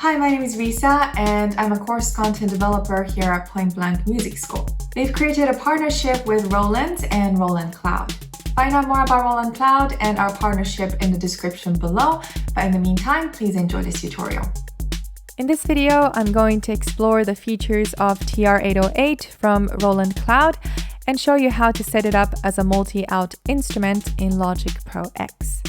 Hi, my name is Risa, and I'm a course content developer here at Point Blank Music School. They've created a partnership with Roland and Roland Cloud. Find out more about Roland Cloud and our partnership in the description below, but in the meantime, please enjoy this tutorial. In this video, I'm going to explore the features of TR-808 from Roland Cloud and show you how to set it up as a multi-out instrument in Logic Pro X.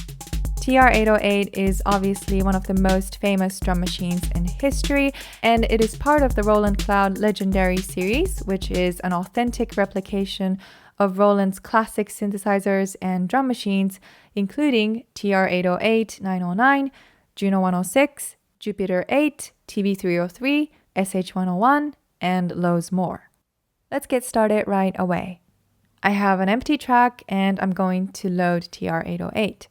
TR-808 is obviously one of the most famous drum machines in history, and it is part of the Roland Cloud Legendary series, which is an authentic replication of Roland's classic synthesizers and drum machines, including TR-808, 909, Juno 106, Jupiter 8, TV303, SH101, and loads more. Let's get started right away. I have an empty track and I'm going to load TR-808.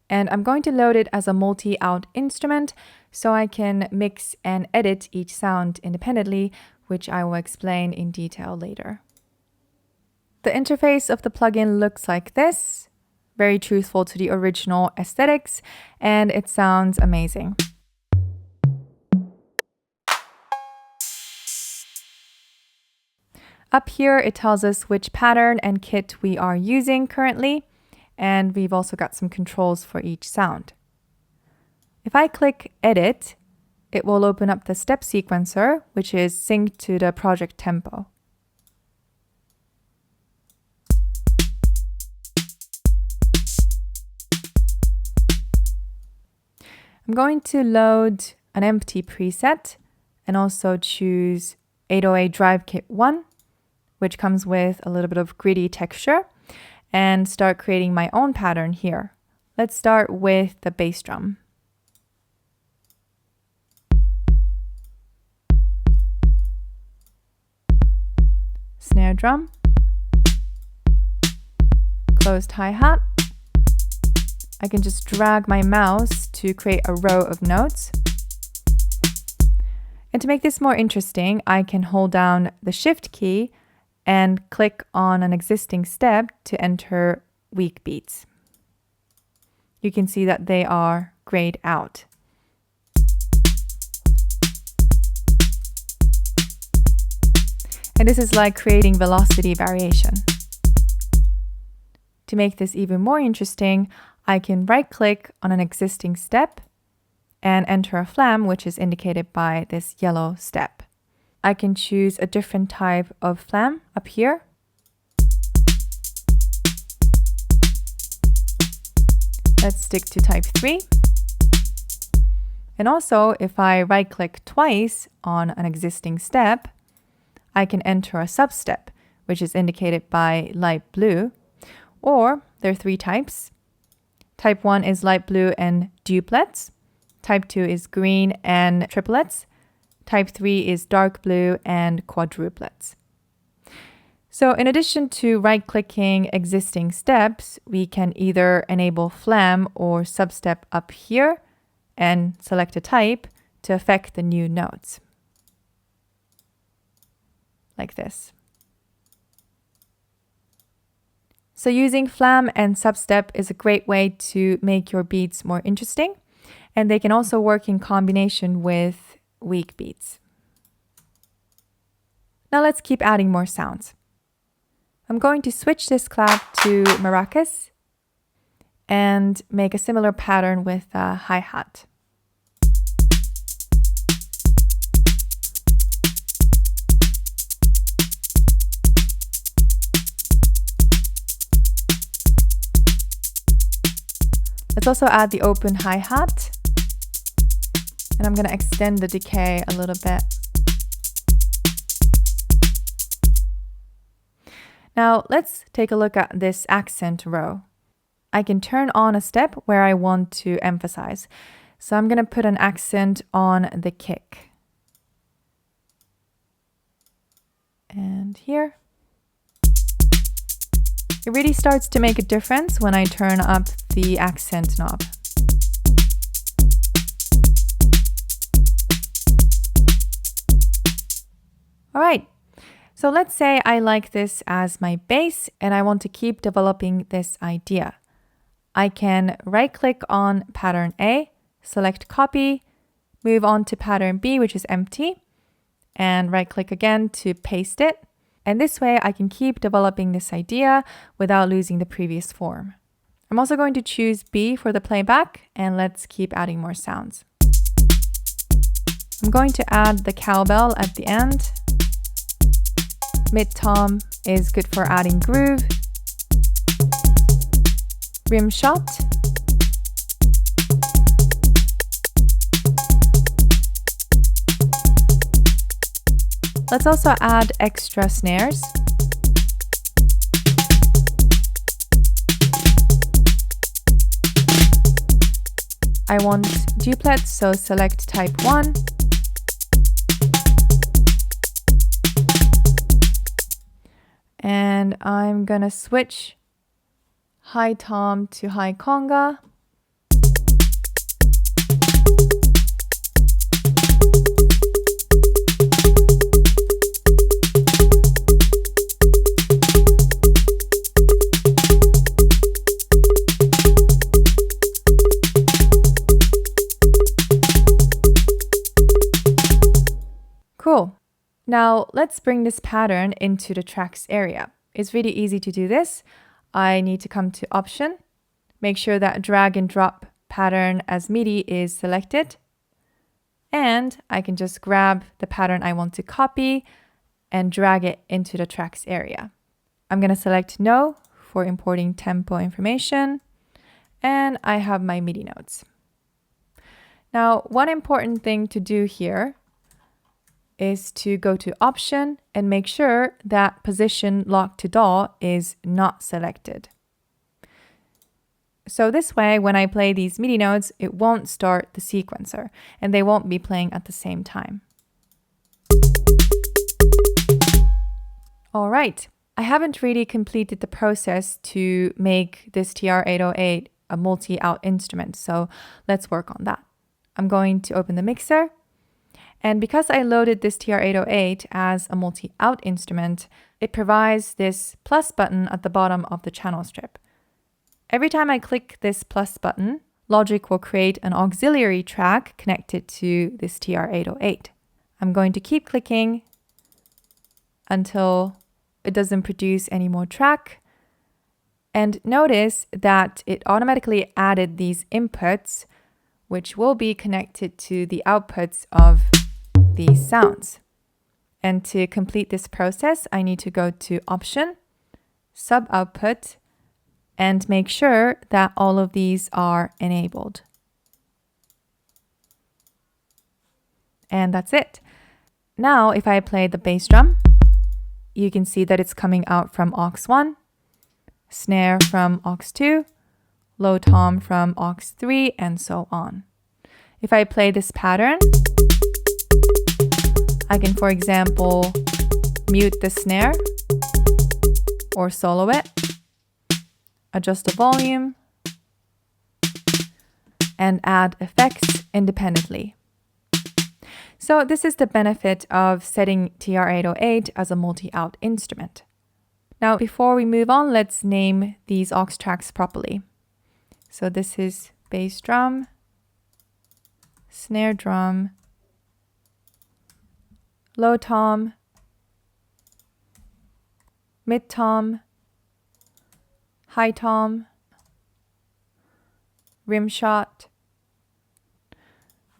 And I'm going to load it as a multi-out instrument so I can mix and edit each sound independently, which I will explain in detail later. The interface of the plugin looks like this, very truthful to the original aesthetics, and it sounds amazing. Up here, it tells us which pattern and kit we are using currently, and we've also got some controls for each sound. If I click Edit, it will open up the step sequencer, which is synced to the project tempo. I'm going to load an empty preset and also choose 808 Drive Kit 1, which comes with a little bit of gritty texture, and start creating my own pattern here. Let's start with the bass drum. Snare drum. Closed hi-hat. I can just drag my mouse to create a row of notes. And to make this more interesting, I can hold down the Shift key and click on an existing step to enter weak beats. You can see that they are grayed out. And this is like creating velocity variation. To make this even more interesting, I can right-click on an existing step and enter a flam, which is indicated by this yellow step. I can choose a different type of flam up here. Let's stick to type 3. And also, if I right-click twice on an existing step, I can enter a sub-step, which is indicated by light blue. Or there are 3 types. Type 1 is light blue and duplets. Type 2 is green and triplets. Type 3 is dark blue and quadruplets. So in addition to right-clicking existing steps, we can either enable flam or substep up here and select a type to affect the new notes. Like this. So using flam and substep is a great way to make your beats more interesting, and they can also work in combination with weak beats. Now let's keep adding more sounds. I'm going to switch this clap to maracas and make a similar pattern with a hi-hat. Let's also add the open hi-hat. And I'm going to extend the decay a little bit. Now let's take a look at this accent row. I can turn on a step where I want to emphasize. So I'm going to put an accent on the kick. And here. It really starts to make a difference when I turn up the accent knob. All right, so let's say I like this as my base and I want to keep developing this idea. I can right-click on pattern A, select copy, Move on to pattern B, which is empty, and right-click again to paste it. And this way I can keep developing this idea without losing the previous form. I'm also going to choose B for the playback, and let's keep adding more sounds. I'm going to add the cowbell at the end. Mid-tom is good for adding groove. Rim shot. Let's also add extra snares. I want duplets, so select type 1. And I'm gonna switch high tom to high conga. Cool. Now let's bring this pattern into the tracks area. It's really easy to do this. I need to come to Option, make sure that drag and drop pattern as Midi is selected, and I can just grab the pattern I want to copy and drag it into the tracks area. I'm going to select No for importing tempo information, and I have my Midi notes. Now, one important thing to do here is to go to Option and make sure that Position Lock to DAW is not selected. So this way, when I play these Midi notes, it won't start the sequencer, and they won't be playing at the same time. All right, I haven't really completed the process to make this TR-808 a multi-out instrument, so let's work on that. I'm going to open the mixer. And because I loaded this TR-808 as a multi-out instrument, it provides this plus button at the bottom of the channel strip. Every time I click this plus button, Logic will create an auxiliary track connected to this TR-808. I'm going to keep clicking until it doesn't produce any more track. And notice that it automatically added these inputs, which will be connected to the outputs of these sounds. And to complete this process, I need to go to Option, Sub Output, and make sure that all of these are enabled. And that's it. Now, if I play the bass drum, you can see that it's coming out from aux 1, snare from aux 2, low tom from aux 3, and so on. If I play this pattern, I can, for example, mute the snare or solo it, adjust the volume, and add effects independently. So this is the benefit of setting TR-808 as a multi-out instrument. Now, before we move on, let's name these aux tracks properly. So this is bass drum, snare drum, low tom, mid tom, high tom, rim shot,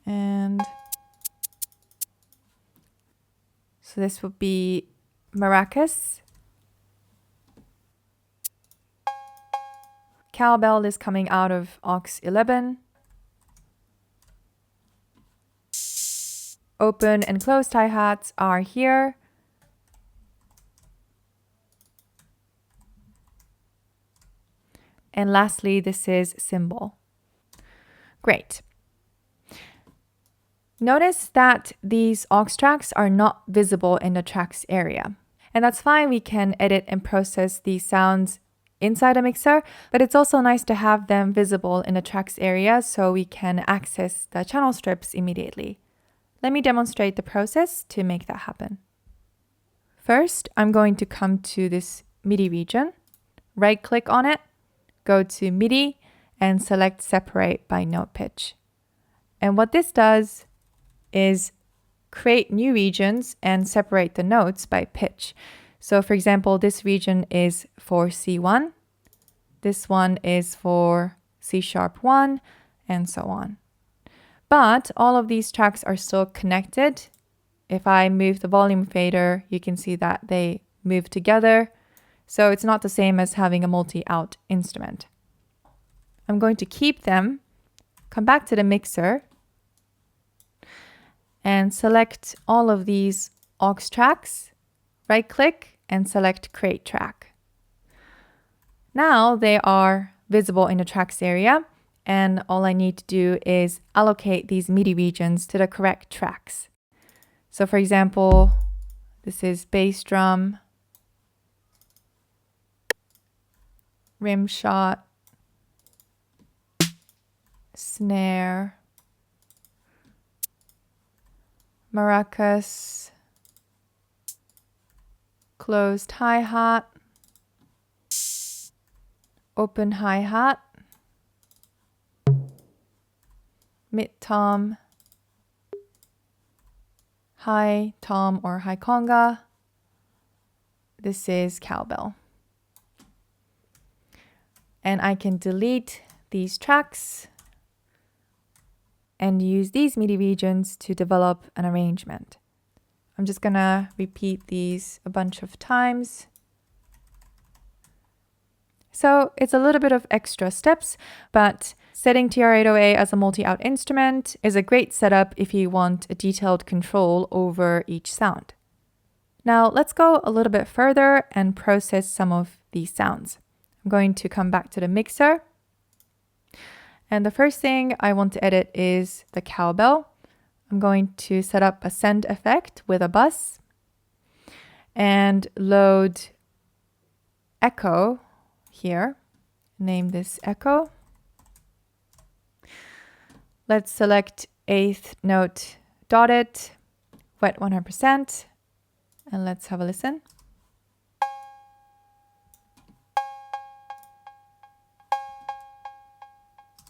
and so this would be maracas. Cowbell is coming out of aux 11. Open and closed hi-hats are here. And lastly, this is cymbal. Great. Notice that these aux tracks are not visible in the tracks area. And that's fine, we can edit and process these sounds inside a mixer, but it's also nice to have them visible in the tracks area so we can access the channel strips immediately. Let me demonstrate the process to make that happen. First, I'm going to come to this Midi region, right-click on it, go to Midi, and select Separate by Note Pitch. And what this does is create new regions and separate the notes by pitch. So for example, this region is for C1, this one is for C#1, and so on. But all of these tracks are still connected. If I move the volume fader, you can see that they move together. So it's not the same as having a multi-out instrument. I'm going to keep them, come back to the mixer, and select all of these aux tracks, right-click, and select Create Track. Now they are visible in the tracks area, and all I need to do is allocate these MIDI regions to the correct tracks. So for example, this is bass drum, rim shot, snare, maracas, closed hi-hat, open hi-hat, mid-tom, high tom or high conga. This is cowbell. And I can delete these tracks and use these MIDI regions to develop an arrangement. I'm just gonna repeat these a bunch of times. So it's a little bit of extra steps, but setting TR-808 as a multi-out instrument is a great setup if you want a detailed control over each sound. Now let's go a little bit further and process some of these sounds. I'm going to come back to the mixer. And the first thing I want to edit is the cowbell. I'm going to set up a send effect with a bus and load echo here. Name this echo. Let's select 8th note dotted, wet 100%, and let's have a listen.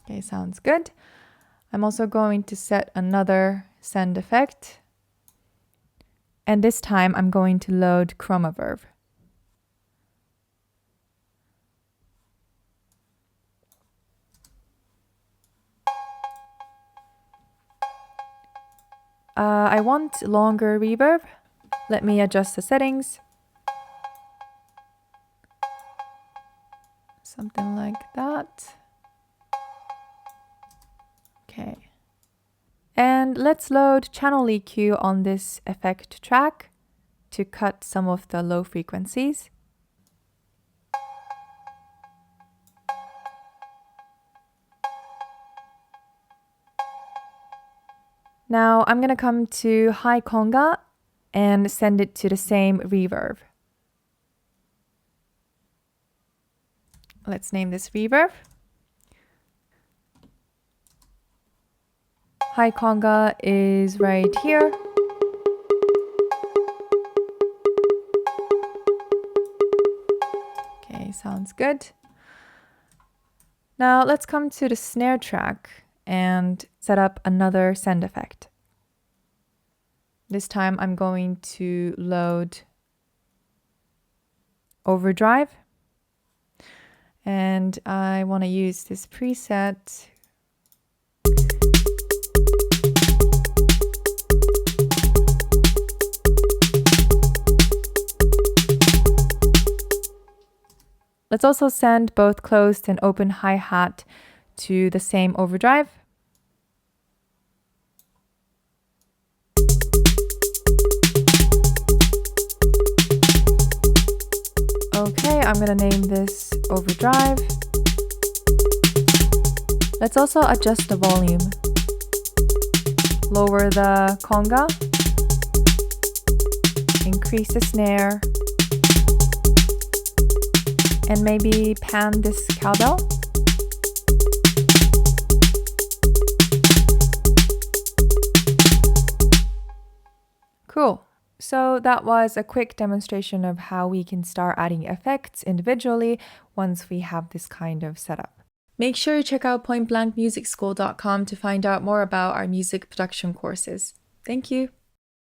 Okay, sounds good. I'm also going to set another send effect. And this time I'm going to load chroma verb. I want longer reverb. Let me adjust the settings. Something like that. Okay. And let's load channel EQ on this effect track to cut some of the low frequencies. Now I'm going to come to high conga and send it to the same reverb. Let's name this reverb. High conga is right here. Okay, sounds good. Now let's come to the snare track and set up another send effect. This time I'm going to load overdrive, and I want to use this preset. Let's also send both closed and open hi-hat to the same overdrive. Okay, I'm going to name this overdrive. Let's also adjust the volume. Lower the conga. Increase the snare. And maybe pan this cowbell. Cool. So that was a quick demonstration of how we can start adding effects individually once we have this kind of setup. Make sure you check out pointblankmusicschool.com to find out more about our music production courses. Thank you.